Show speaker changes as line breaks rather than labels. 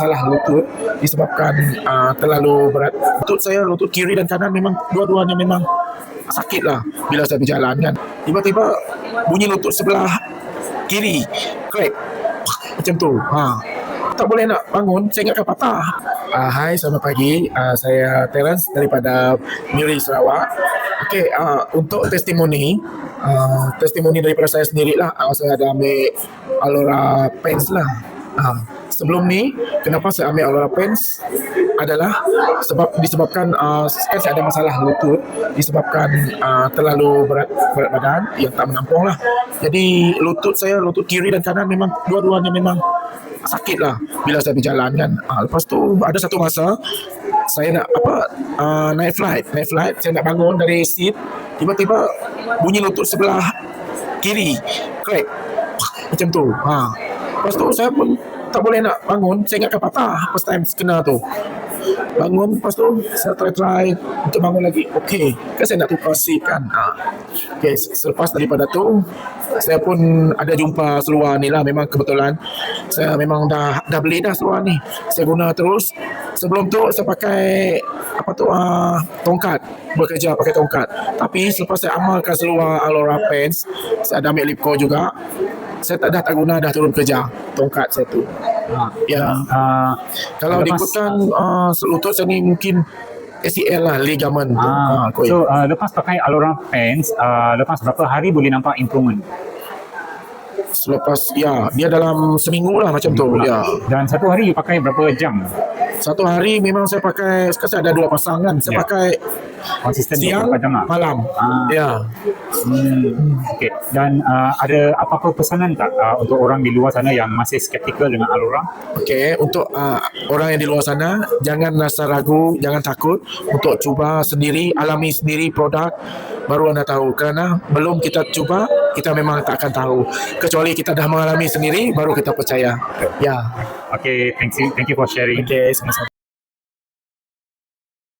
salah lutut disebabkan terlalu berat. Lutut saya, lutut kiri dan kanan memang dua-duanya memang sakit lah bila saya berjalan kan. Tiba-tiba bunyi lutut sebelah kiri crack macam tu. Tak boleh nak bangun, saya ingatkan patah. Hai, selamat pagi. Saya Terence daripada Miri, Sarawak. Okey, untuk testimoni daripada saya sendirilah. Saya ada ambil Alora Pens lah. Sebelum ni, kenapa saya ambil Alora Pens adalah disebabkan kan saya ada masalah lutut disebabkan terlalu berat badan yang tak menampung lah. Jadi lutut saya, lutut kiri dan kanan memang dua-duanya memang sakit lah bila saya berjalan kan. Lepas tu ada satu masa saya nak naik flight, saya nak bangun dari seat, tiba-tiba bunyi lutut sebelah kiri crack macam tu. Lepas tu saya pun tak boleh nak bangun, saya ingatkan patah first time kena tu. Bangun, lepas tu saya try untuk bangun lagi. Okey, kan saya nak tukar seat kan. Okey, selepas daripada tu saya pun ada jumpa seluar ni lah. Memang kebetulan saya memang dah beli dah seluar ni, saya guna terus. Sebelum tu saya pakai tongkat, bekerja pakai tongkat. Tapi selepas saya amalkan seluar Alora Pens, saya ada ambil Lipco juga, saya tak guna, dah turun kerja tongkat saya tu. Kalau diikutkan lutut saya ni mungkin ACL lah, ligamen tu.
So lepas pakai Alora Pens, lepas berapa hari boleh nampak improvement?
Selepas dia dalam seminggu lah macam tu.
Dan satu hari you pakai berapa jam?
Satu hari memang saya pakai, sekarang saya ada dua pasang kan. Saya pakai
konsisten
siang,
berapa jam lah?
malam.
Okay. Dan ada apa-apa pesanan tak untuk orang di luar sana yang masih skeptikal dengan Alora?
Okey, untuk orang yang di luar sana, jangan rasa ragu, jangan takut untuk cuba sendiri, alami sendiri produk, baru anda tahu. Kerana belum kita cuba, kita memang tak akan tahu. Kecuali kita dah mengalami sendiri, baru kita percaya.
Okay, thank you for sharing.
Okay, sama-sama.